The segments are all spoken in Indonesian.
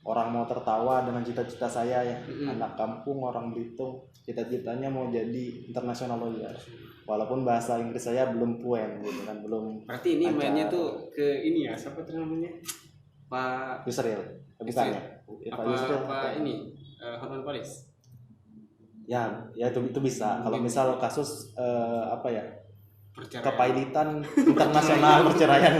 orang mau tertawa dengan cita-cita saya ya. Anak kampung orang Belitung, cita-citanya mau jadi international lawyer. Walaupun bahasa Inggris saya belum fluent gitu kan, belum. Berarti ini mainnya tuh ke ini ya, siapa tuh namanya? Pak Yusril, bukan ya? Pak Yusril apa ini? Hotman Paris. Ya itu bisa. Kalau misal kasus apa ya? Perceraian. Kepailitan internasional perceraian.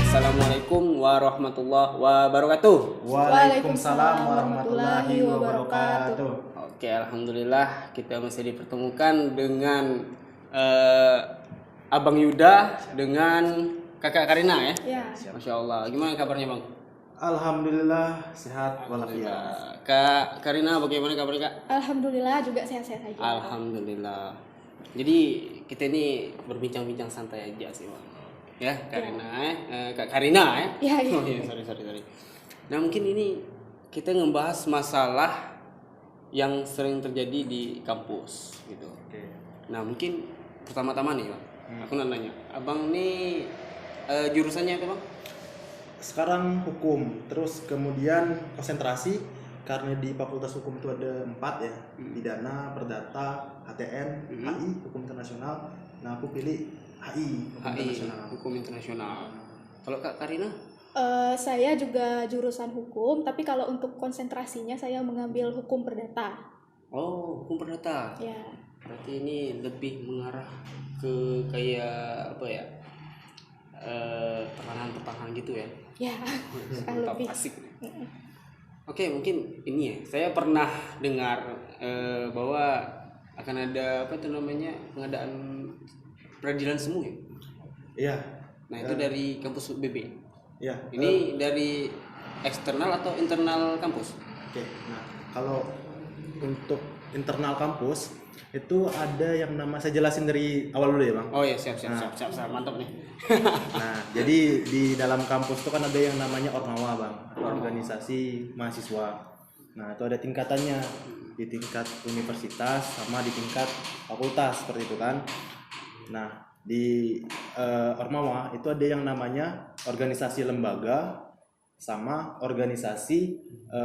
Assalamualaikum warahmatullahi wabarakatuh. Waalaikumsalam warahmatullahi wabarakatuh. Oke, alhamdulillah kita masih dipertemukan dengan Abang Yuda dengan Kakak Karina ya. Ya. Masya Allah. Gimana kabarnya Bang? Alhamdulillah sehat walafiat. Kak Karina bagaimana kabarnya Kak? Alhamdulillah juga sehat-sehat aja. Alhamdulillah. Jadi kita ini berbincang-bincang santai aja sih Bang. Ya Karina, Kak Karina ya. Ya. Oh iya, sorry. Nah mungkin ini kita ngebahas masalah yang sering terjadi di kampus gitu. Oke. Nah mungkin pertama-tama nih Bang, aku nanya, Abang nih jurusannya apa Bang? Sekarang hukum, terus kemudian konsentrasi karena di Fakultas Hukum itu ada 4 ya, pidana, perdata, HTN, HI, hukum internasional. Nah aku pilih HI, Hukum internasional. Kalau Kak Karina? Saya juga jurusan hukum, tapi kalau untuk konsentrasinya saya mengambil hukum perdata. Oh, hukum perdata. Ya. Berarti ini lebih mengarah ke kayak apa ya? Pertahanan gitu ya. Ya. Lebih Asik. Oke, mungkin ini ya. Saya pernah dengar bahwa akan ada apa itu namanya pengadaan peradilan semu ya. Iya. Nah itu dari kampus UBB. Iya. Ini dari eksternal atau internal kampus? Oke. Nah kalau untuk internal kampus itu ada yang saya jelasin dari awal dulu ya Bang. Oh iya siap mantap nih. Nah jadi di dalam kampus itu kan ada yang namanya Ormawa Bang, organisasi mahasiswa. Nah itu ada tingkatannya, di tingkat universitas sama di tingkat fakultas seperti itu kan. Nah di Ormawa itu ada yang namanya organisasi lembaga sama organisasi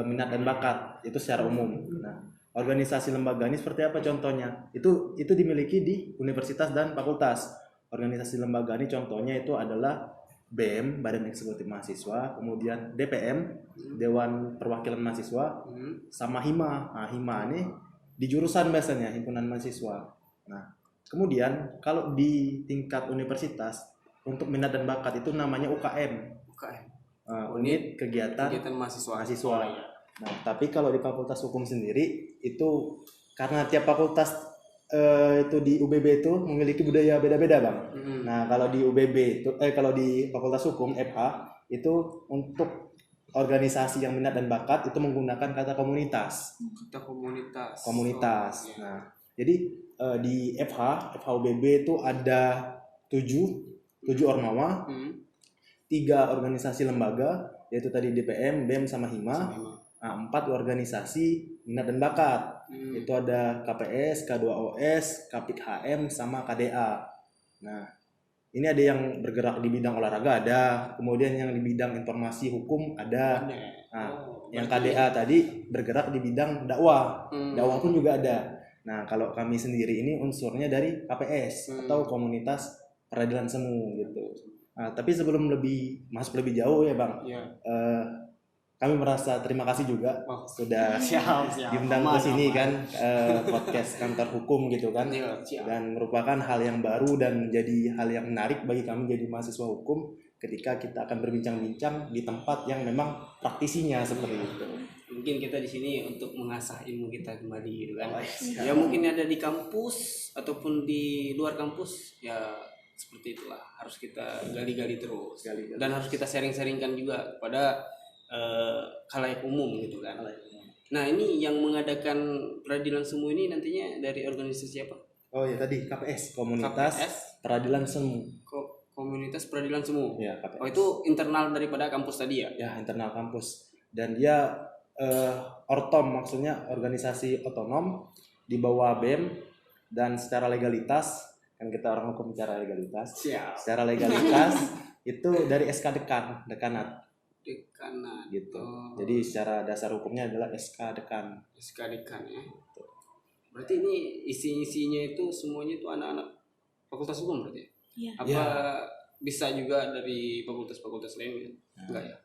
minat dan bakat, itu secara umum. Nah organisasi lembaga ini seperti apa contohnya? Itu dimiliki di universitas dan fakultas. Organisasi lembaga ini contohnya itu adalah BEM, Badan Eksekutif Mahasiswa, kemudian DPM, Dewan Perwakilan Mahasiswa, sama HIMA. Nah, HIMA ini di jurusan biasanya, Himpunan Mahasiswa. Nah, kemudian kalau di tingkat universitas untuk minat dan bakat itu namanya UKM. Unit kegiatan mahasiswa. Oh, iya. Nah, tapi kalau di Fakultas Hukum sendiri itu karena tiap fakultas itu di UBB itu memiliki budaya beda-beda Bang. Nah, kalau di UBB itu kalau di Fakultas Hukum FH itu untuk organisasi yang minat dan bakat itu menggunakan kata komunitas. Komunitas. Oh, iya. Nah, jadi di FH UBB itu ada 7 ormawa, 3 organisasi lembaga yaitu tadi DPM, BEM sama HIMA. Nah, 4 organisasi minat dan bakat. Itu ada KPS, K2OS, Kapik HM sama KDA. Nah, ini ada yang bergerak di bidang olahraga ada, kemudian yang di bidang informasi hukum ada. Nah, yang KDA tadi bergerak di bidang dakwah. Dakwah pun juga ada. Nah, kalau kami sendiri ini unsurnya dari KPS atau Komunitas Peradilan Semu gitu. Nah, tapi sebelum masuk lebih jauh ya Bang. Kami merasa terima kasih juga sudah diundang ke sini kan, podcast kantor hukum gitu kan, dan merupakan hal yang baru dan menjadi hal yang menarik bagi kami jadi mahasiswa hukum ketika kita akan berbincang-bincang di tempat yang memang praktisinya seperti itu. Mungkin kita di sini untuk mengasah ilmu kita kembali gitu kan. Ya mungkin ada di kampus ataupun di luar kampus ya seperti itulah, harus kita gali-gali terus. Dan harus kita sharing-sharingkan juga kepada khalayak umum gitu kan. Nah ini yang mengadakan peradilan semu ini nantinya dari organisasi apa? Oh ya tadi KPS, Komunitas Peradilan Semu. Komunitas Peradilan Semu. Ya, KPS. Oh itu internal daripada kampus tadi ya? Ya internal kampus, dan dia ortom, maksudnya organisasi otonom di bawah BEM dan secara legalitas kan kita orang hukum bicara legalitas. Siap. Secara legalitas itu dari SK dekanat gitu. Jadi secara dasar hukumnya adalah SK dekan ya. Berarti ini isinya itu semuanya itu anak-anak fakultas hukum berarti? Iya. Apa bisa juga dari fakultas lain? Enggak ya?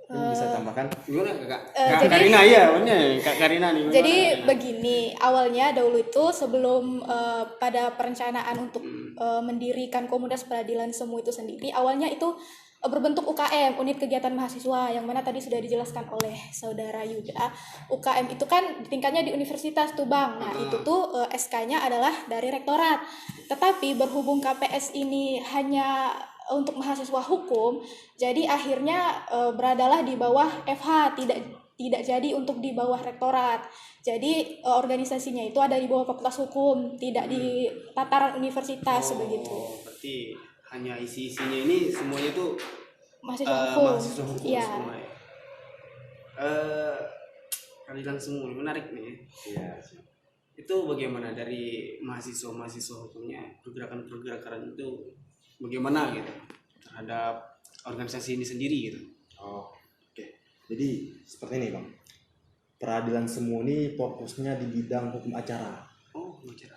Bisa tambahkan gimana Kak? Jadi, Karina ya, bener Kak Karina nih. Jadi begini, awalnya dahulu itu sebelum pada perencanaan untuk mendirikan komunitas peradilan semu itu sendiri, awalnya itu berbentuk UKM, unit kegiatan mahasiswa, yang mana tadi sudah dijelaskan oleh saudara Yuda. UKM itu kan tingkatnya di universitas tuh Bang. Nah itu tuh SK-nya adalah dari rektorat. Tetapi berhubung KPS ini hanya untuk mahasiswa hukum, jadi akhirnya beradalah di bawah FH, tidak jadi untuk di bawah rektorat. Jadi organisasinya itu ada di bawah fakultas hukum, tidak di tataran universitas begitu. Berarti hanya isinya ini semuanya itu mahasiswa hukum. Mahasiswa hukum semua ya. Peradilan semu menarik nih. Iya. Itu bagaimana dari mahasiswa hukumnya, pergerakan itu bagaimana gitu terhadap organisasi ini sendiri gitu. Oke. Jadi seperti ini Bang. Peradilan semu ini fokusnya di bidang hukum acara.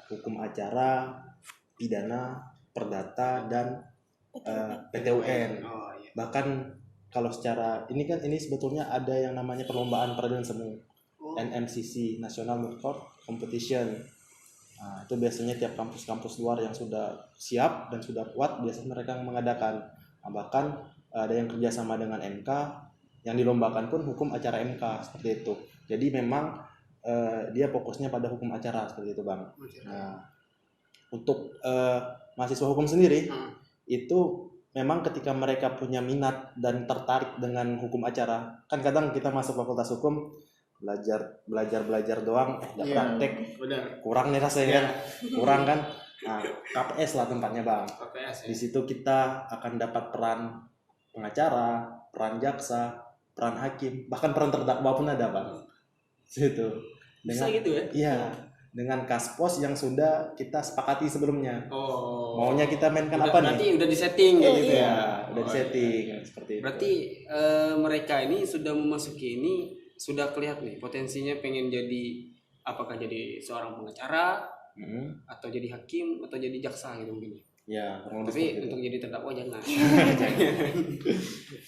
Hukum acara, pidana, perdata, dan PTUN. Bahkan kalau secara ini sebetulnya ada yang namanya perlombaan peradilan semu, NMCC, National Moot Court Competition. Nah, itu biasanya tiap kampus-kampus luar yang sudah siap dan sudah kuat biasanya mereka mengadakan. Nah, bahkan ada yang kerjasama dengan MK, yang dilombakan pun hukum acara MK seperti itu. Jadi memang dia fokusnya pada hukum acara seperti itu Bang. Nah, untuk mahasiswa hukum sendiri itu memang ketika mereka punya minat dan tertarik dengan hukum acara, kan kadang kita masuk fakultas hukum belajar doang, nggak praktek, kurang nih rasanya kan, kurang kan. Nah, KPS lah tempatnya Bang. KPS, ya. Di situ kita akan dapat peran pengacara, peran jaksa, peran hakim, bahkan peran terdakwa pun ada Bang. Situ. Bisa gitu ya? Iya, dengan kaspos yang sudah kita sepakati sebelumnya. Maunya kita mainkan apa nih? Berarti udah disetting kayak gitu ya? Udah disetting seperti itu. Berarti mereka ini sudah memasuki ini, sudah kelihatan nih potensinya pengen jadi, apakah jadi seorang pengacara atau jadi hakim atau jadi jaksa gitu mungkin. Ya, tapi untuk jadi terdakwa jangan.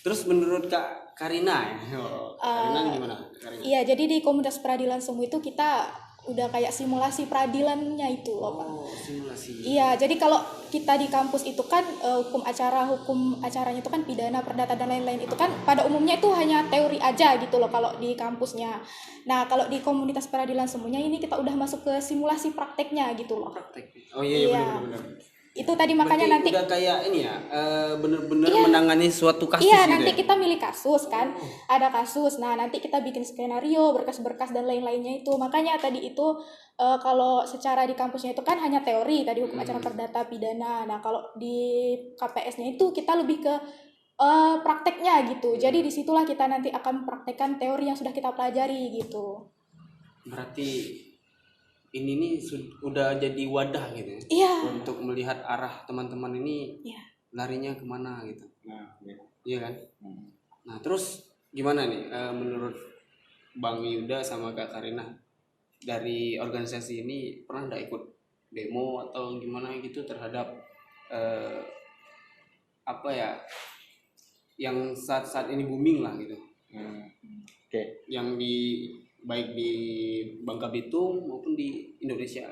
Terus menurut Kak Karina ya, Karina gimana? Karina? Iya, jadi di komunitas peradilan semu itu kita udah kayak simulasi peradilannya itu loh Pak. Simulasi. Iya, jadi kalau kita di kampus itu kan hukum acaranya itu kan pidana, perdata dan lain-lain itu kan pada umumnya itu hanya teori aja gitu loh kalau di kampusnya. Nah, kalau di komunitas peradilan semuanya ini kita udah masuk ke simulasi prakteknya gitu loh. Praktek. Oh iya. Benar. Itu tadi makanya berarti nanti udah kayak ini ya, benar-benar menangani suatu kasus gitu. Iya, gitu nanti ya? kita milih kasus kan. Ada kasus. Nah, nanti kita bikin skenario, berkas-berkas dan lain-lainnya itu. Makanya tadi itu kalau secara di kampusnya itu kan hanya teori tadi hukum acara perdata pidana. Nah, kalau di KPS-nya itu kita lebih ke prakteknya gitu. Jadi disitulah kita nanti akan mempraktekkan teori yang sudah kita pelajari gitu. Berarti ini nih udah jadi wadah gitu ya? Iya. Untuk melihat arah teman-teman ini larinya kemana gitu. Iya kan? Nah terus gimana nih menurut Bang Yuda sama Kak Karina, dari organisasi ini pernah nggak ikut demo atau gimana gitu terhadap apa ya yang saat ini booming lah gitu. Yang baik di Bangka Belitung maupun di Indonesia.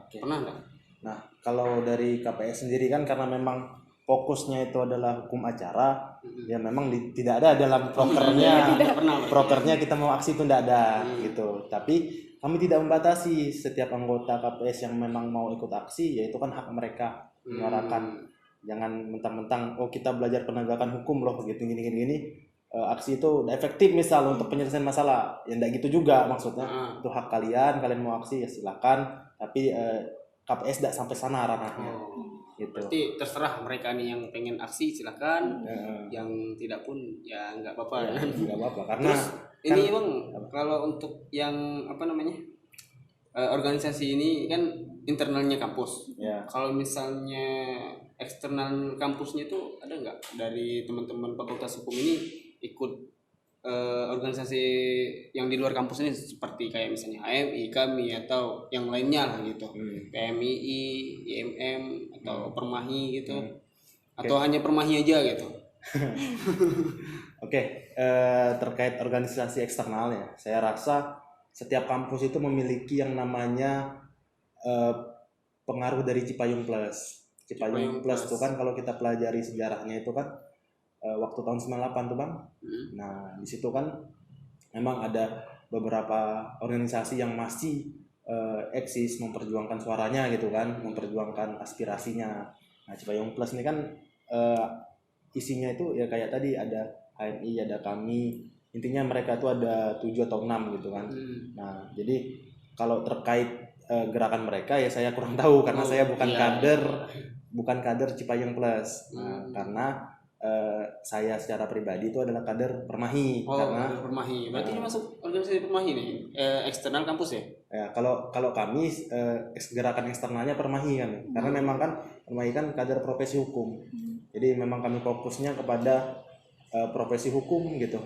Pernah nggak? Nah, kalau dari KPS sendiri kan karena memang fokusnya itu adalah hukum acara, ya memang tidak ada dalam prokernya kita mau aksi itu tidak ada gitu. Tapi kami tidak membatasi setiap anggota KPS yang memang mau ikut aksi, yaitu kan hak mereka menyuarakan. Jangan mentang-mentang kita belajar penegakan hukum loh gitu gini. Aksi itu efektif misal untuk penyelesaian masalah, ya enggak gitu juga maksudnya. Itu hak kalian mau aksi ya silakan, tapi KPS enggak sampai sana ranahnya. Gitu. Berarti terserah mereka nih yang pengen aksi silakan, yang tidak pun ya enggak apa-apa. Ya, enggak apa-apa karena terus, ini Bang, kalau untuk yang organisasi ini kan internalnya kampus. Ya. Kalau misalnya eksternal kampusnya itu ada nggak dari teman-teman Fakultas Hukum ini ikut organisasi yang di luar kampus ini seperti kayak misalnya HMI, kami atau yang lainnya lah gitu, PMII, IMM atau Permahi gitu, atau hanya Permahi aja gitu. Oke, terkait organisasi eksternalnya, saya rasa setiap kampus itu memiliki yang namanya pengaruh dari Cipayung Plus. Cipayung Plus itu kan kalau kita pelajari sejarahnya itu kan waktu tahun 98 tuh Bang. Nah, di situ kan memang ada beberapa organisasi yang masih eksis memperjuangkan suaranya gitu kan, memperjuangkan aspirasinya. Nah, Cipayung Plus ini kan isinya itu ya kayak tadi ada HMI, ada kami. Intinya mereka tuh ada 7 atau 6 gitu kan. Nah, jadi kalau terkait gerakan mereka ya saya kurang tahu karena saya bukan kader Cipayung Plus. Nah, karena saya secara pribadi itu adalah kader Permahi. Kader Permahi. Berarti ini masuk organisasi Permahi nih, eksternal kampus ya? Ya, kalau kami gerakan eksternalnya Permahi kan. Karena memang kan Permahi kan kader profesi hukum. Jadi memang kami fokusnya kepada profesi hukum gitu.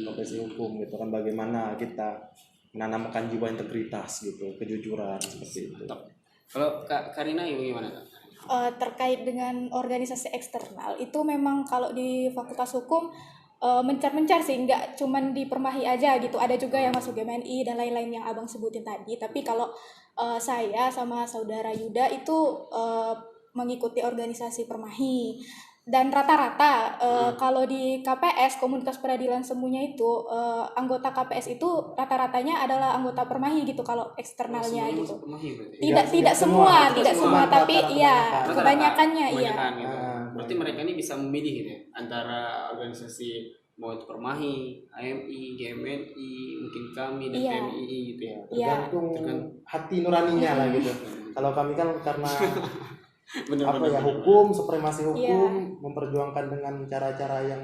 Profesi hukum gitu kan, bagaimana kita menanamkan jiwa integritas gitu, kejujuran seperti itu. Kalau Kak Karina gimana Kak? Terkait dengan organisasi eksternal itu memang kalau di Fakultas Hukum mencar-mencar sih, nggak cuman di Permahi aja gitu, ada juga yang masuk GMNI dan lain-lain yang abang sebutin tadi. Tapi kalau saya sama saudara Yuda itu mengikuti organisasi Permahi. Dan rata-rata kalau di KPS, Komunitas Peradilan Semuanya itu anggota KPS itu rata-ratanya adalah anggota Permahi gitu kalau eksternalnya gitu. Tidak semua, tapi iya kebanyakannya iya. Gitu. Berarti mereka ini bisa memilih gitu ya, antara organisasi mau itu Permahi, AMI, GMNI, mungkin kami dan PMII gitu ya. Tergantung hati nuraninya lah gitu. Kalau kami kan karena hukum, supremasi hukum, memperjuangkan dengan cara-cara yang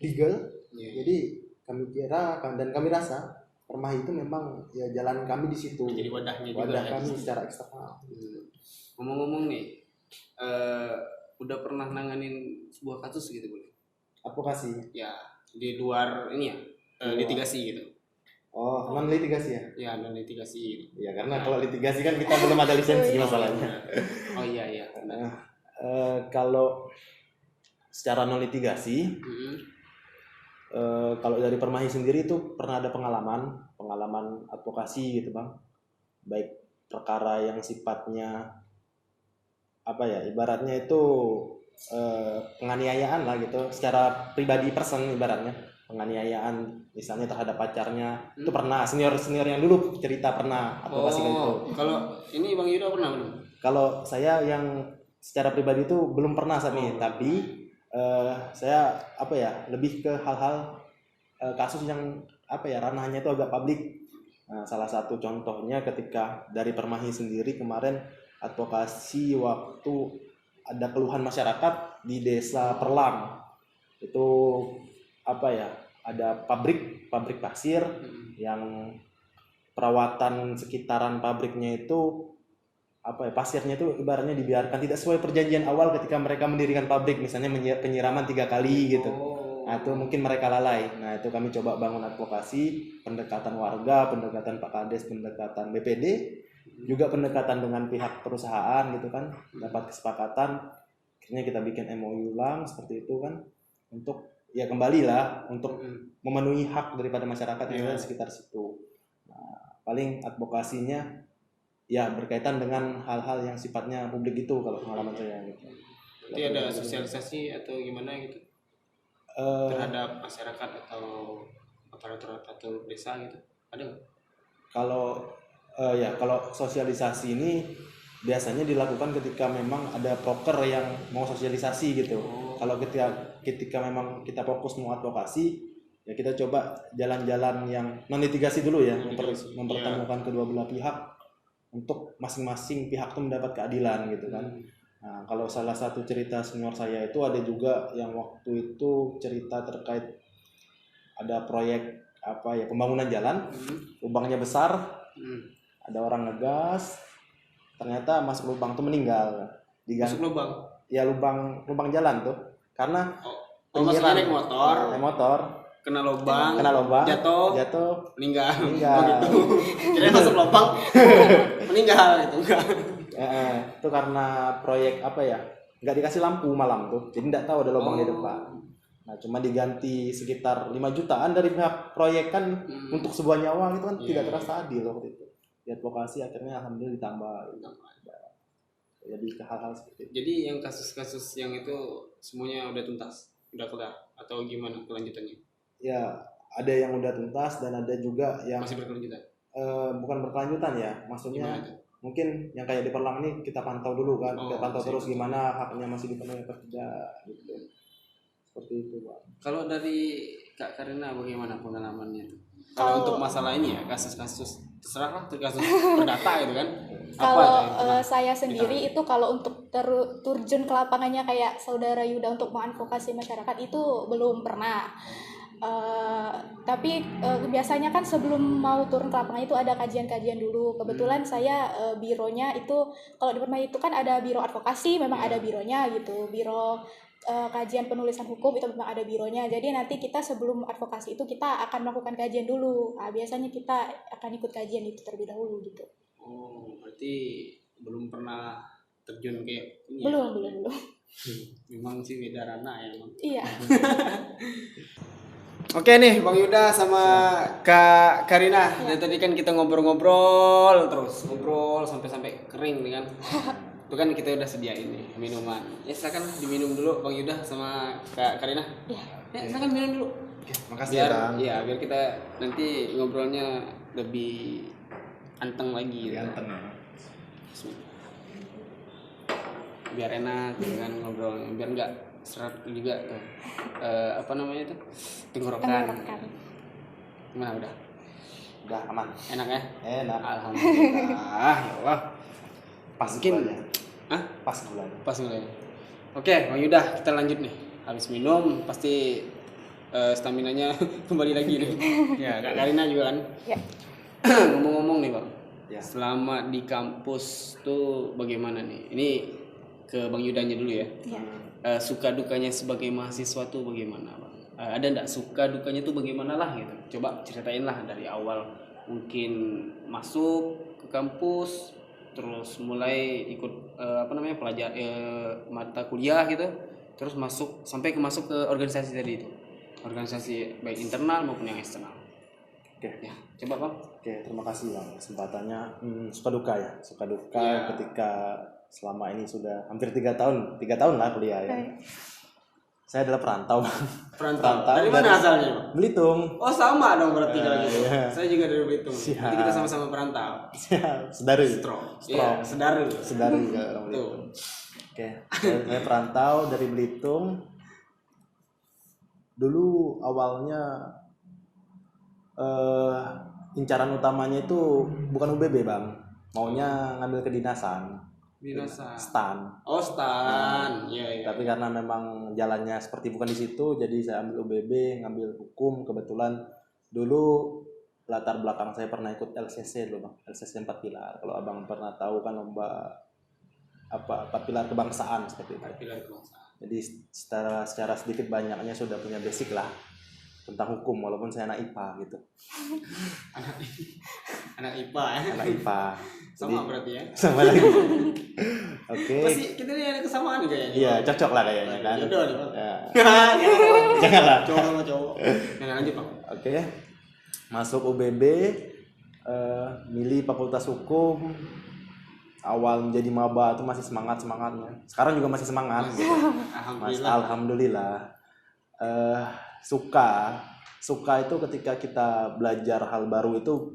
legal. Jadi kami kira dan kami rasa Permahi itu memang ya jalan kami di situ. Jadi wadahnya wadah juga kami secara eksternal. Ngomong-ngomong nih, udah pernah nanganin sebuah kasus gitu boleh? Advokasi? Ya, di luar ini ya, litigasi gitu. Oh, non litigasi ya? Ya, non litigasi. Ya, karena kalau litigasi kan kita belum ada lisensi masalahnya. Oh iya. Kalau secara non litigasi, kalau dari Permahi sendiri itu pernah ada pengalaman advokasi gitu Bang. Baik perkara yang sifatnya ibaratnya itu penganiayaan lah gitu, secara pribadi person ibaratnya. Penganiayaan misalnya terhadap pacarnya itu pernah senior yang dulu cerita pernah advokasi gitu. Kalau ini Bang Yuda pernah belum? Kalau saya yang secara pribadi itu belum pernah saat ini, tapi saya lebih ke hal-hal kasus yang ranahnya itu agak publik. Nah, salah satu contohnya ketika dari Permahi sendiri kemarin advokasi waktu ada keluhan masyarakat di Desa Perlang. Itu ada pabrik pasir yang perawatan sekitaran pabriknya itu pasirnya itu ibaratnya dibiarkan tidak sesuai perjanjian awal ketika mereka mendirikan pabrik, misalnya penyiraman 3 kali gitu. Nah, itu mungkin mereka lalai. Nah, itu kami coba bangun advokasi, pendekatan warga, pendekatan Pak Kades, pendekatan BPD, juga pendekatan dengan pihak perusahaan gitu kan, dapat kesepakatan. Akhirnya kita bikin MOU ulang seperti itu kan, untuk ya kembalilah untuk memenuhi hak daripada masyarakat yang ada di sekitar situ. Nah, paling advokasinya ya berkaitan dengan hal-hal yang sifatnya publik itu kalau pengalaman saya gitu. Berarti ada sosialisasi atau gimana gitu terhadap masyarakat atau aparatur desa gitu, ada nggak? Kalau sosialisasi ini biasanya dilakukan ketika memang ada proker yang mau sosialisasi gitu. Kalau ketika memang kita fokus mau advokasi, ya kita coba jalan-jalan yang non litigasi dulu ya, mempertemukan kedua belah pihak untuk masing-masing pihak itu mendapat keadilan gitu kan. Nah, kalau salah satu cerita senior saya itu ada juga yang waktu itu cerita terkait ada proyek pembangunan jalan, lubangnya besar, ada orang ngegas, ternyata masuk lubang tuh meninggal. Masuk lubang. Ya lubang jalan tuh. Karena maksudnya naik motor kena lubang, jatuh, meninggal. Oh gitu. Kira masuk lubang, meninggal gitu enggak? Itu karena proyek apa ya? Nggak dikasih lampu malam tuh, jadi nggak tahu ada lubang di depan. Nah, cuma diganti sekitar 5 jutaan dari pihak proyek kan untuk sebuah nyawa gitu kan tidak terasa adil waktu itu. Di advokasi akhirnya alhamdulillah ditambah. Jadi hal-hal seperti itu. Jadi yang kasus-kasus yang itu semuanya udah tuntas, udah kelar atau gimana kelanjutannya? Ya, ada yang udah tuntas dan ada juga yang masih berkelanjutan. Bukan berkelanjutan ya, maksudnya mungkin yang kayak di Perlang ini kita pantau dulu kan, kita pantau terus gimana haknya masih dipenuhi atau tidak gitu. Seperti itu, Pak. Kalau dari Kak Karina bagaimana pengalamannya? Kalau untuk masalah ini ya, kasus-kasus terserah lah, kasus perdata gitu kan. Kalau saya sendiri itu kalau untuk terjun ke lapangannya kayak saudara Yuda untuk mengadvokasi masyarakat itu belum pernah. Tapi biasanya kan sebelum mau turun ke lapangan itu ada kajian-kajian dulu. Kebetulan saya bironya itu kalau di Permai itu kan ada biro advokasi, memang ada bironya gitu. Biro kajian penulisan hukum itu memang ada bironya. Jadi nanti kita sebelum advokasi itu kita akan melakukan kajian dulu. Nah, biasanya kita akan ikut kajian itu terlebih dahulu gitu. Oh, berarti belum pernah terjun kayak ini? Belum. Memang sih beda ranah ya, Bang. Iya. Oke nih Bang Yuda sama Kak Karina. Dari tadi kan kita ngobrol sampai kering nih kan. Itu kan kita udah sediain nih minuman. Ya silakan diminum dulu Bang Yuda sama Kak Karina. Iya. Ya silakan minum dulu. Oke, makasih biar kita nanti ngobrolnya lebih anteng lagi. Anteng. Biar enak dengan ngobrolnya, biar enggak seret juga tuh. Apa namanya itu? Tenggorokan. Gimana udah? Udah aman. Enak ya? Enak. Alhamdulillah. Ya Allah. Pas mungkin gulanya. Pas gulanya. Oke, Bang Yuda, kita lanjut nih. Habis minum pasti stamina-nya kembali lagi nih. Ya, Kak Karina juga kan? Ya. Ngomong-ngomong nih, Bang. Ya. Selama di kampus tuh bagaimana nih? Ini ke Bang Yudanya dulu ya. Ya. Suka dukanya sebagai mahasiswa tuh bagaimana, Bang? Ada enggak suka dukanya tuh bagaimana lah gitu. Coba ceritain lah dari awal mungkin masuk ke kampus terus mulai ikut mata kuliah gitu, terus masuk ke organisasi tadi itu, organisasi baik internal maupun yang eksternal. Oke. Ya, coba Bang. Oke, terima kasih Bang kesempatannya. Suka duka ketika selama ini sudah hampir 3 tahun lah kuliah ya. Saya adalah perantau, Bang. Perantau. Dari mana asalnya, Bang? Belitung. Oh, sama dong berarti kalau gitu. Iya. Saya juga dari Belitung. Siap. Nanti kita sama-sama perantau. Sedaru. Strong. Iya, sedaru juga orang Belitung. Oke, saya perantau dari Belitung. Dulu awalnya incaran utamanya itu bukan UBB, Bang. Maunya ngambil kedinasan. Stan. Oh, stan. Iya. Tapi karena memang jalannya seperti bukan di situ, jadi saya ambil UBB, ngambil hukum. Kebetulan dulu latar belakang saya pernah ikut LCC dulu, Bang. LCC 4 pilar. Kalau Abang pernah tahu kan lomba 4 pilar kebangsaan seperti itu. 4 pilar kebangsaan. Jadi secara sedikit banyaknya sudah punya basic lah tentang hukum, walaupun saya anak IPA gitu. Anak IPA ya? Anak IPA. Sama jadi, berarti ya? Sama lagi. Oke. Pasti kita ini ada kesamaan kayaknya. Iya, cocok lah kayaknya kan. Jodoh nih, Bang. Ya. Janganlah. Cowok. Nah, lanjut, Bang. Oke. Masuk UBB, milih Fakultas Hukum. Awal menjadi maba itu masih semangatnya. Sekarang juga masih semangat. Gitu. Alhamdulillah. Suka itu ketika kita belajar hal baru itu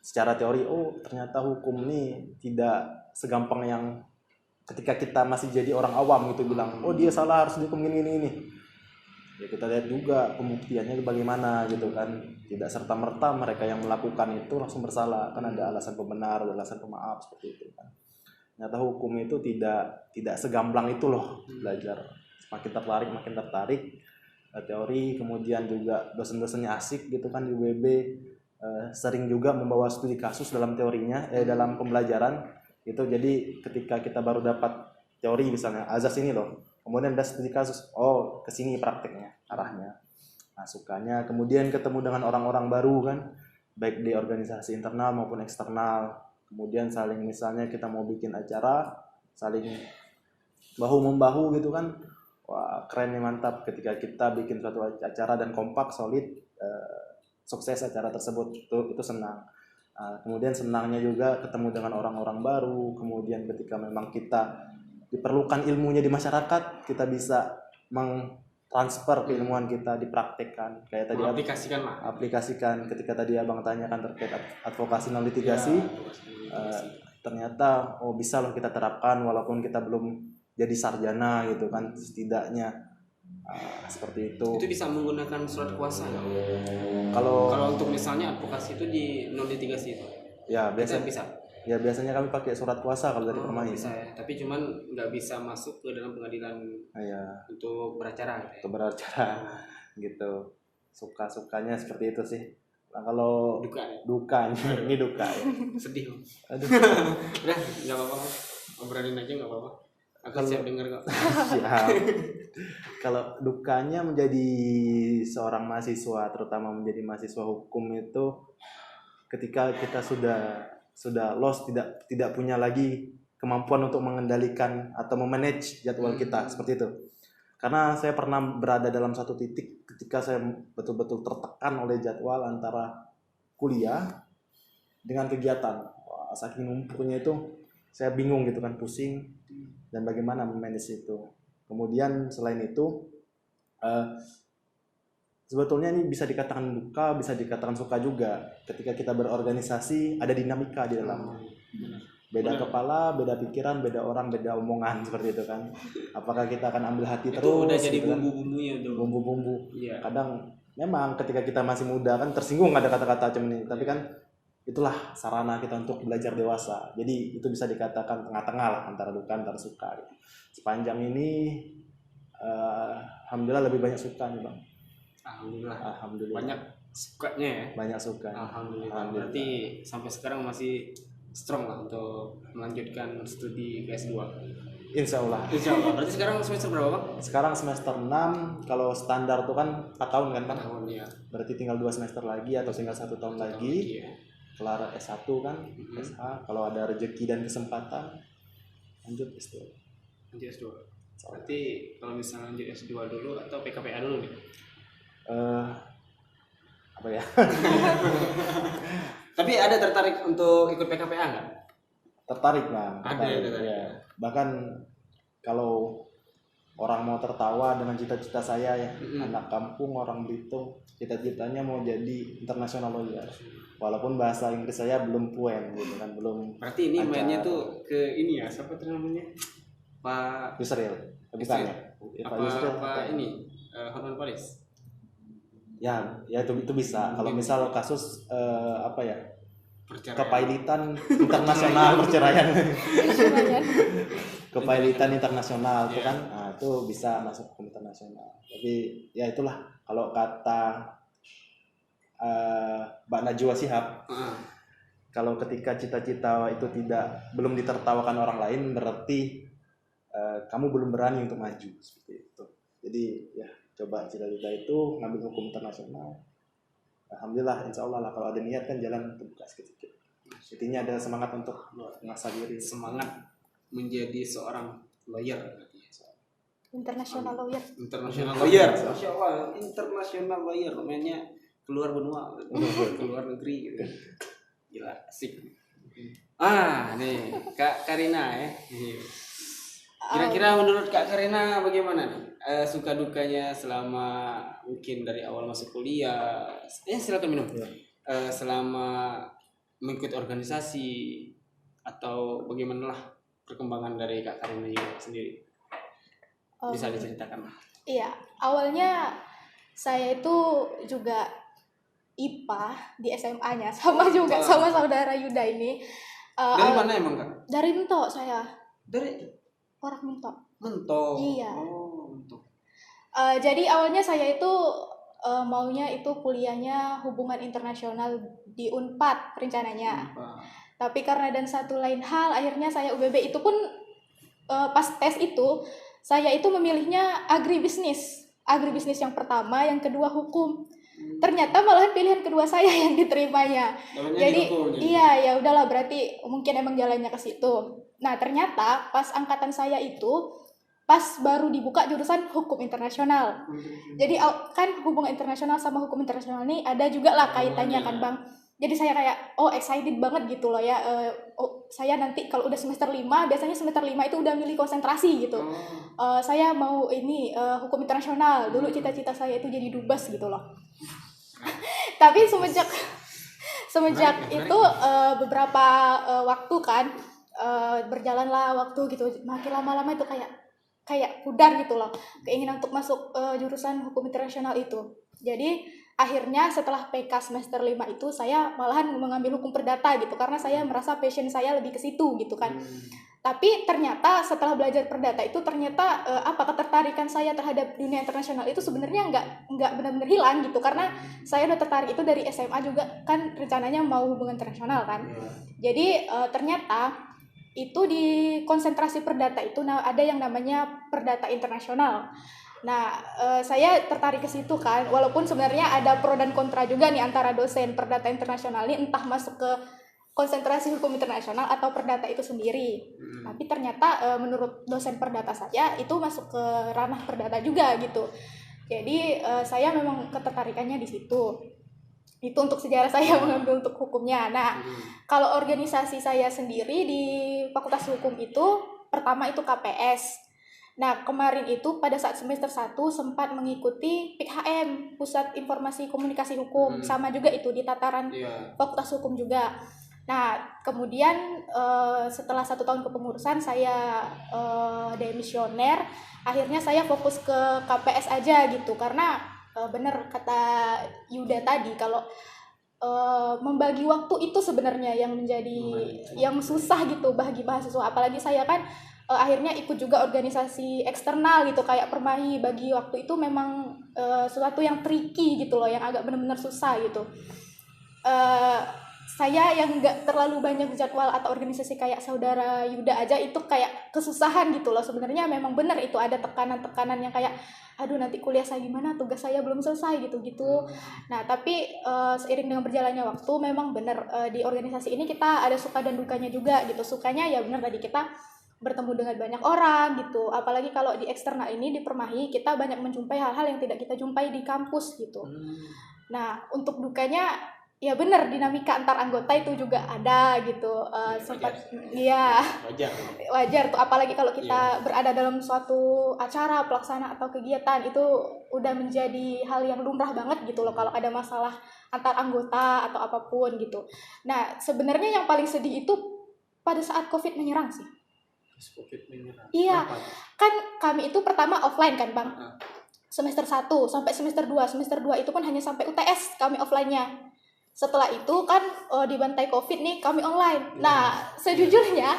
secara teori, ternyata hukum ini tidak segampang yang ketika kita masih jadi orang awam gitu bilang, dia salah harus dihukum ini. Ya kita lihat juga pembuktiannya bagaimana gitu kan. Tidak serta-merta mereka yang melakukan itu langsung bersalah, kan ada alasan pembenar, ada alasan pemaaf seperti itu kan. Ternyata hukum itu tidak segamblang itu loh belajar. Makin tertarik teori, kemudian juga dosen-dosennya asik gitu kan di UBB, sering juga membawa studi kasus dalam teorinya, dalam pembelajaran. Gitu. Jadi ketika kita baru dapat teori misalnya azas ini loh, kemudian udah studi kasus, oh kesini prakteknya arahnya. Nah sukanya kemudian ketemu dengan orang-orang baru kan, baik di organisasi internal maupun eksternal. Kemudian saling misalnya kita mau bikin acara, saling bahu membahu gitu kan. Wah keren nih, mantap ketika kita bikin suatu acara dan kompak solid, sukses acara tersebut, itu senang. Kemudian senangnya juga ketemu dengan orang-orang baru. Kemudian ketika memang kita diperlukan ilmunya di masyarakat, kita bisa mengtransfer keilmuan kita, dipraktekkan. Kayak tadi aplikasikan ketika tadi abang tanyakan terkait advokasi non litigasi, ternyata bisa loh kita terapkan walaupun kita belum jadi sarjana gitu kan, setidaknya seperti itu. Itu bisa menggunakan surat kuasa nggak? Kalau untuk misalnya advokasi itu di non litigasi itu ya biasanya bisa. Ya biasanya kami pakai surat kuasa kalau dari Permai. Bisa ya, tapi cuman nggak bisa masuk ke dalam pengadilan untuk beracara. Untuk beracara gitu. Suka-sukanya seperti itu sih. Nah, kalau dukanya ini duka ya. Sedih. Aduh. Udah, nggak apa-apa. Obrolin aja nggak apa-apa. Aku siap dengar kok. Siap. Kalau dukanya menjadi seorang mahasiswa, terutama menjadi mahasiswa hukum itu, ketika kita sudah lost, tidak punya lagi kemampuan untuk mengendalikan atau memanage jadwal kita seperti itu. Karena saya pernah berada dalam satu titik ketika saya betul-betul tertekan oleh jadwal antara kuliah dengan kegiatan. Wah, saking numpuknya itu saya bingung gitu kan, pusing dan bagaimana memanage itu. Kemudian selain itu sebetulnya ini bisa dikatakan duka, bisa dikatakan suka juga. Ketika kita berorganisasi ada dinamika di dalamnya. Beda kepala, beda pikiran, beda orang, beda omongan seperti itu kan. Apakah kita akan ambil hati terus? Itu udah jadi gitu bumbu-bumbunya tuh. Bumbu-bumbu. Iya. Kadang memang ketika kita masih muda kan tersinggung ada kata-kata macam ini, tapi kan itulah sarana kita untuk belajar dewasa. Jadi itu bisa dikatakan tengah-tengah lah antara duka antara suka. Sepanjang ini alhamdulillah lebih banyak suka nih bang. Alhamdulillah. Banyak sukanya ya. Banyak suka. Alhamdulillah. Berarti sampai sekarang masih strong lah untuk melanjutkan studi S2. Insya Allah. Berarti sekarang semester berapa bang? Sekarang semester 6. Kalau standar tuh kan 4 tahun kan bang? 4 tahun ya. Berarti tinggal 2 semester lagi atau tinggal 1 tahun lagi. Kelar S1 kan, SH. Kalau ada rezeki dan kesempatan lanjut S2. Berarti kalau misalnya lanjut S2 dulu atau PKPA dulu nih? Apa ya? Tapi ada tertarik untuk ikut PKPA nggak? Tertarik bang. Ada ya. Bahkan kalau orang mau tertawa dengan cita-cita saya ya, anak kampung orang Belitung, cita-citanya mau jadi international lawyer. Walaupun bahasa Inggris saya belum puen gitu kan, belum. Berarti ini mainnya tuh ke ini ya, siapa tuh namanya? Pak Yusril. Bukan ya? Apa ini? Hotman Paris. Ya itu bisa. Kalau misal kasus apa ya? Kepailitan internasional perceraian. Kepailitan internasional itu kan, nah itu bisa masuk ke internasional. Tapi ya itulah kalau kata Mbak Najwa Shihab, kalau ketika cita-cita itu belum ditertawakan orang lain, berarti kamu belum berani untuk maju seperti itu. Jadi ya coba cita-cita itu ngambil hukum internasional. Alhamdulillah, insya Allah lah kalau ada niat kan jalan terbuka sedikit. Intinya ada semangat untuk mengasah diri. Semangat menjadi seorang lawyer. International lawyer. Masya Allah, international lawyer. Namanya keluar benua, keluar negeri gitu. Gila, asik. Nih Kak Karina ya. Kira-kira menurut Kak Karina bagaimana nih? Suka dukanya selama mungkin dari awal masuk kuliah. Silakan minum. Selama mengikuti organisasi atau bagaimana lah perkembangan dari Kak Karina sendiri? Bisa diceritakan? Iya, awalnya saya itu juga IPA di SMA-nya, sama juga sama saudara Yuda ini. Dari mana emang Kak? Dari Mentok saya. Dari orang Mentok. Mentok. Iya. Mentok. Jadi awalnya saya itu maunya itu kuliahnya hubungan internasional di Unpad rencananya. Tapi karena dan satu lain hal, akhirnya saya UBB itu pun pas tes itu saya itu memilihnya agribisnis yang pertama, yang kedua hukum. Ternyata malahan pilihan kedua saya yang diterimanya. Jadi iya, ya udahlah, berarti mungkin emang jalannya ke situ. Nah ternyata pas angkatan saya itu pas baru dibuka jurusan hukum internasional. Jadi kan hubungan internasional sama hukum internasional ini ada juga lah kaitannya kan Bang. Jadi saya kayak excited banget gitu loh ya. Saya nanti kalau udah semester 5, biasanya semester 5 itu udah milih konsentrasi gitu. Saya mau ini hukum internasional. Dulu cita-cita saya itu jadi dubes gitu loh. Tapi semenjak itu beberapa waktu kan berjalanlah waktu gitu. Makin lama-lama itu kayak pudar gitu loh keinginan untuk masuk jurusan hukum internasional itu. Jadi akhirnya setelah PK semester 5 itu saya malahan mengambil hukum perdata gitu karena saya merasa passion saya lebih ke situ gitu kan. Tapi ternyata setelah belajar perdata itu ternyata ketertarikan saya terhadap dunia internasional itu sebenarnya nggak benar-benar hilang gitu, karena saya udah tertarik itu dari SMA juga kan, rencananya mau hubungan internasional kan. Jadi ternyata itu di konsentrasi perdata itu ada yang namanya perdata internasional. Nah, saya tertarik ke situ kan, walaupun sebenarnya ada pro dan kontra juga nih antara dosen perdata internasional ini, entah masuk ke konsentrasi hukum internasional atau perdata itu sendiri. Tapi ternyata menurut dosen perdata saya itu masuk ke ranah perdata juga gitu. Jadi saya memang ketertarikannya di situ. Itu untuk sejarah saya mengambil untuk hukumnya. Nah, kalau organisasi saya sendiri di Fakultas Hukum itu pertama itu KPS. Nah, kemarin itu pada saat semester 1 sempat mengikuti PIKHM, Pusat Informasi Komunikasi Hukum, sama juga itu di tataran Fakultas Hukum juga. Nah, kemudian setelah 1 tahun kepengurusan saya demisioner, akhirnya saya fokus ke KPS aja gitu, karena benar kata Yuda tadi, kalau membagi waktu itu sebenarnya yang menjadi yang susah gitu bagi mahasiswa, apalagi saya kan akhirnya ikut juga organisasi eksternal gitu kayak Permahi. Bagi waktu itu memang sesuatu yang tricky gitu loh, yang agak benar-benar susah gitu. Saya yang nggak terlalu banyak jadwal atau organisasi kayak saudara Yuda aja itu kayak kesusahan gitu loh. Sebenarnya memang benar itu ada tekanan-tekanan yang kayak aduh nanti kuliah saya gimana, tugas saya belum selesai gitu-gitu. Nah tapi seiring dengan berjalannya waktu memang benar di organisasi ini kita ada suka dan dukanya juga gitu. Sukanya ya benar tadi, kita bertemu dengan banyak orang gitu, apalagi kalau di eksternal ini di Permahi kita banyak menjumpai hal-hal yang tidak kita jumpai di kampus gitu. Nah untuk dukanya ya benar, dinamika antar anggota itu juga ada gitu. Sempat ya wajar tuh, apalagi kalau kita berada dalam suatu acara pelaksanaan atau kegiatan, itu udah menjadi hal yang lumrah banget gitu loh kalau ada masalah antar anggota atau apapun gitu. Nah sebenarnya yang paling sedih itu pada saat COVID menyerang sih. Iya, kan kami itu pertama offline kan Bang, semester 1 sampai semester 2. Semester 2 itu pun hanya sampai UTS kami offline-nya. Setelah itu kan dibantai COVID nih, kami online. Nah sejujurnya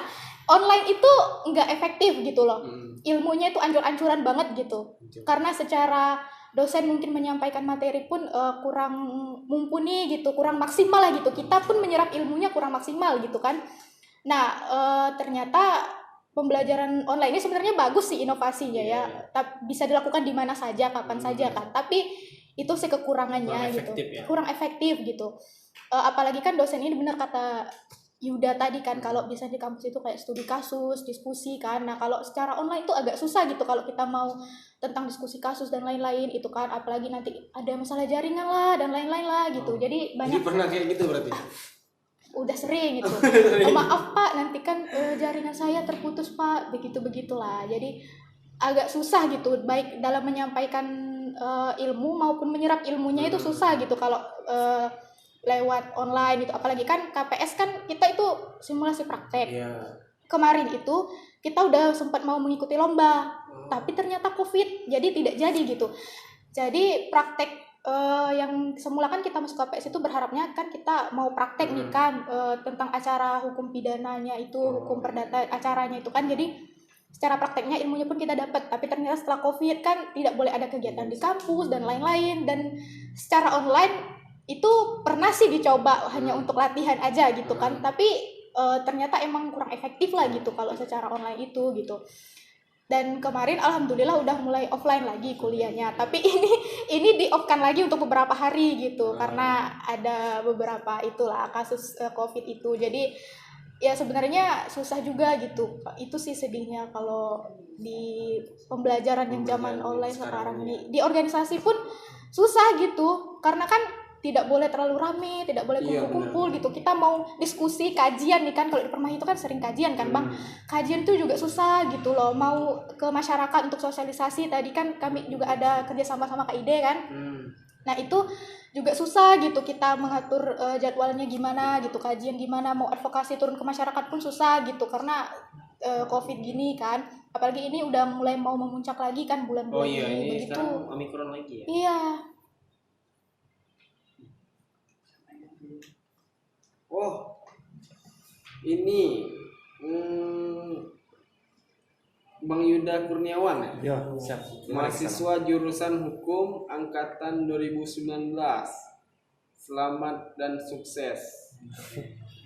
online itu nggak efektif gitu loh. Ilmunya itu ancur-ancuran banget gitu, karena secara dosen mungkin menyampaikan materi pun kurang mumpuni gitu, kurang maksimal lah gitu. Kita pun menyerap ilmunya kurang maksimal gitu kan. Nah ternyata pembelajaran online ini sebenarnya bagus sih inovasinya ya, bisa dilakukan di mana saja, kapan saja kan. Tapi itu sih kekurangannya kurang efektif gitu. Apalagi kan dosen ini benar kata Yuda tadi kan, kalau bisa di kampus itu kayak studi kasus, diskusi kan. Nah kalau secara online itu agak susah gitu kalau kita mau tentang diskusi kasus dan lain-lain itu kan, apalagi nanti ada masalah jaringan lah dan lain-lain lah gitu. Jadi banyak. Jadi pernah kayak gitu berarti? Udah sering gitu. Maaf Pak, nanti kan jaringan saya terputus Pak, begitulah. Jadi agak susah gitu, baik dalam menyampaikan ilmu maupun menyerap ilmunya itu susah gitu kalau lewat online itu. Apalagi kan KPS kan kita itu simulasi praktek. Kemarin itu kita udah sempat mau mengikuti lomba, tapi ternyata COVID, jadi tidak jadi gitu. Jadi praktek yang semula kan kita masuk KPS itu berharapnya kan kita mau praktek nih kan tentang acara hukum pidananya itu, hukum perdata acaranya itu kan, jadi secara prakteknya ilmunya pun kita dapat. Tapi ternyata setelah COVID kan tidak boleh ada kegiatan di kampus dan lain-lain, dan secara online itu pernah sih dicoba hanya untuk latihan aja gitu kan, tapi ternyata emang kurang efektif lah gitu kalau secara online itu gitu. Dan kemarin alhamdulillah udah mulai offline lagi kuliahnya, tapi ini di off kan lagi untuk beberapa hari gitu karena ada beberapa itulah kasus COVID itu. Jadi ya sebenarnya susah juga gitu. Itu sih sedihnya kalau di pembelajaran yang zaman online sekarang ini. Di organisasi pun susah gitu karena kan tidak boleh terlalu rame, tidak boleh kumpul-kumpul gitu. Kita mau diskusi, kajian nih kan, kalau di Permah itu kan sering kajian kan Bang. Kajian itu juga susah gitu loh. Mau ke masyarakat untuk sosialisasi, tadi kan kami juga ada kerja sama KID kan. Nah itu juga susah gitu, kita mengatur jadwalnya gimana gitu, kajian gimana, mau advokasi turun ke masyarakat pun susah gitu karena COVID gini kan. Apalagi ini udah mulai mau memuncak lagi kan bulan-bulan ini begitu. Sekarang Omikron lagi ya? Iya. Oh, ini Bang Yuda Kurniawan Ya, siap. mahasiswa jurusan Hukum angkatan 2019. Selamat dan sukses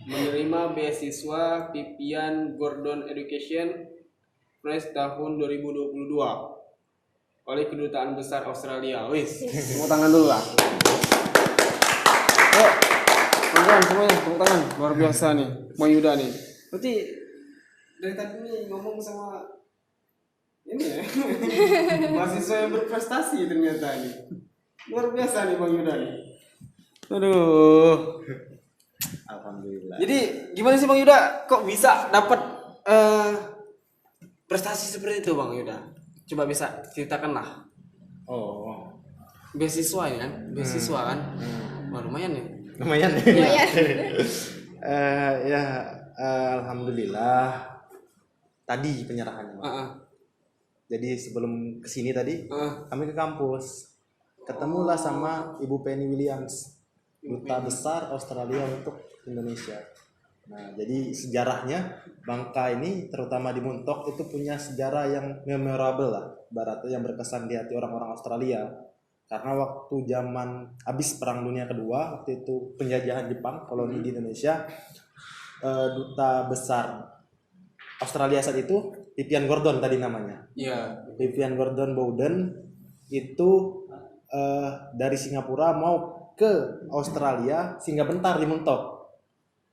menerima beasiswa Vivian Gordon Education Prize tahun 2022 oleh Kedutaan Besar Australia. Wis, tepuk tangan dulu lah. Teman-teman semuanya, tepuk tangan. Luar biasa nih, Bang Yuda nih. Berarti dari tadi nih ngomong sama ini ya, mahasiswa yang berprestasi ternyata nih. Luar biasa nih Bang Yuda nih. Aduh. Alhamdulillah. Jadi gimana sih Bang Yuda? Kok bisa dapat prestasi seperti itu Bang Yuda? Coba bisa ceritakan lah. Oh, Beasiswa ya kan? Beasiswa kan? Wah, lumayan nih. lumayan. Lumayan. Alhamdulillah. Tadi penyerahannya. Jadi sebelum kesini tadi, kami ke kampus. Ketemulah sama Ibu Penny Williams, Duta Besar Australia untuk Indonesia. Nah, jadi sejarahnya Bangka ini, terutama di Muntok, itu punya sejarah yang memorable lah, baratnya yang berkesan di hati orang-orang Australia. Karena waktu zaman habis Perang Dunia Kedua, waktu itu penjajahan Jepang, koloni di Indonesia, Duta Besar Australia saat itu Vivian Gordon tadi namanya. Iya. Vivian Gordon Bowden itu dari Singapura mau ke Australia, singgah bentar di Muntok,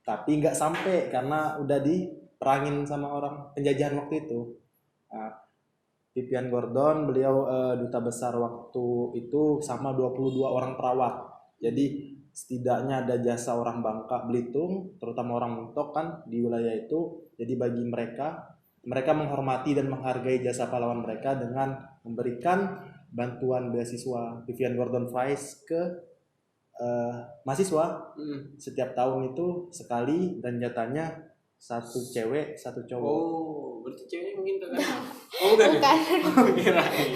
tapi nggak sampai karena udah diperangin sama orang penjajahan waktu itu. Nah, Vivian Gordon, beliau duta besar waktu itu sama 22 orang perawat. Jadi setidaknya ada jasa orang Bangka Belitung, terutama orang Muntok kan di wilayah itu. Jadi bagi mereka menghormati dan menghargai jasa pahlawan mereka dengan memberikan bantuan beasiswa Vivian Gordon Prize ke mahasiswa. Setiap tahun itu sekali dan jatahnya satu cewek satu cowok. Oh, berarti ceweknya mungkin kakak. Oh, bukan. Kirain.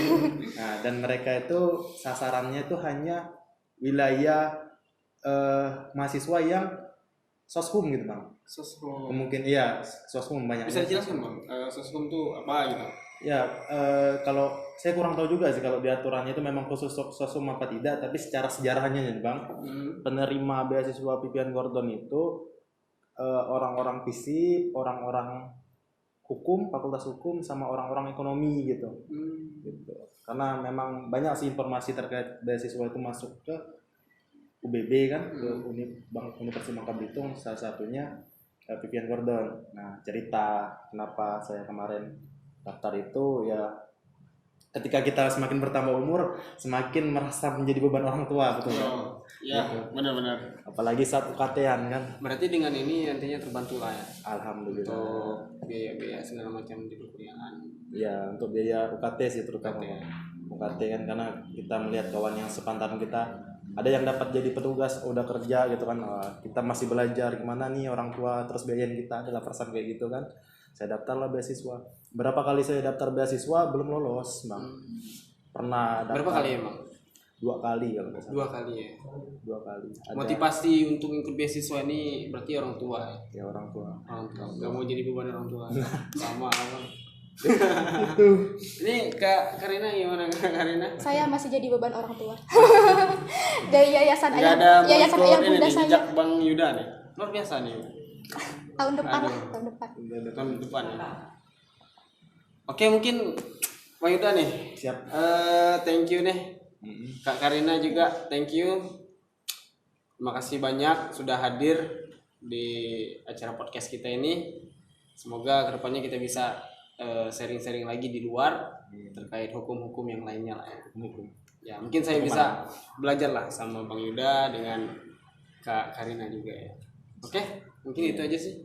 Nah, dan mereka itu sasarannya itu hanya wilayah mahasiswa yang soshum gitu Bang. Soshum. Mungkin iya, soshum banyak. Bisa dijelaskan Bang, soshum itu apa gitu? Ya, kalau saya kurang tahu juga sih kalau di aturannya itu memang khusus soshum apa tidak, tapi secara sejarahnya nih Bang, penerima beasiswa Vivian Gordon itu orang-orang FISIP, orang-orang hukum, fakultas hukum, sama orang-orang ekonomi gitu. Gitu. Karena memang banyak sih informasi terkait beasiswa itu masuk ke UBB kan, ke Universitas Bangka Belitung, salah satunya Vivian Gordon. Nah, cerita kenapa saya kemarin daftar itu ya, ketika kita semakin bertambah umur, semakin merasa menjadi beban orang tua, betul kan? Ya, benar-benar. Apalagi saat UKT-an kan. Berarti dengan ini nantinya terbantu lah ya. Alhamdulillah. Untuk biaya-biaya segala macam di perkuliahan. Ya, untuk biaya UKT sih terutama. UKT kan, karena kita melihat kawan yang sepantaran kita, ada yang dapat jadi petugas, udah kerja gitu kan. Kita masih belajar gimana nih orang tua terus biayain kita, adalah perasaan kayak gitu kan. Saya daftarlah beasiswa. Berapa kali saya daftar beasiswa belum lolos, Bang. Pernah daftar. Berapa kali emang? 2 kali kalau nggak salah. 2 kali ya. 2 kali. Ada, motivasi untuk ikut beasiswa ini berarti orang tua ya. Ya orang tua. Nggak mau jadi beban orang tua. Sama abang. Itu. Ini Kak Karina gimana Kak Karina? Saya masih jadi beban orang tua. Dari yayasan Nggak ayah ada bunda ini nih, saya. jejak Bang Yuda nih. Luar biasa nih. Tahun depan lah, Aduh. tahun depan. Tahun depan ya. Oke, mungkin Bang Yuda nih. Siap. Thank you nih. Kak Karina juga thank you. Terima kasih banyak sudah hadir di acara podcast kita ini. Semoga kedepannya kita bisa sharing-sharing lagi di luar terkait hukum-hukum yang lainnya lah ya. Ya mungkin saya bisa belajar lah sama Bang Yuda dengan Kak Karina juga ya. Oke, mungkin itu aja sih.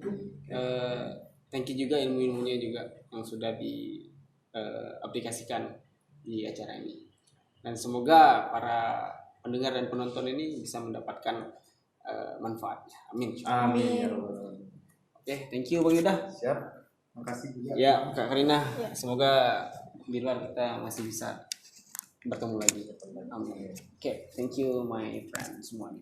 Thank you juga ilmu-ilmunya juga yang sudah diaplikasikan di acara ini. Dan semoga para pendengar dan penonton ini bisa mendapatkan manfaatnya. Amin. Amin. Oke, thank you Bang Yuda. Siap. Makasih juga. Ya, Kak Karina. Semoga di luar kita masih bisa bertemu lagi. Amin. Oke, thank you my friend semuanya.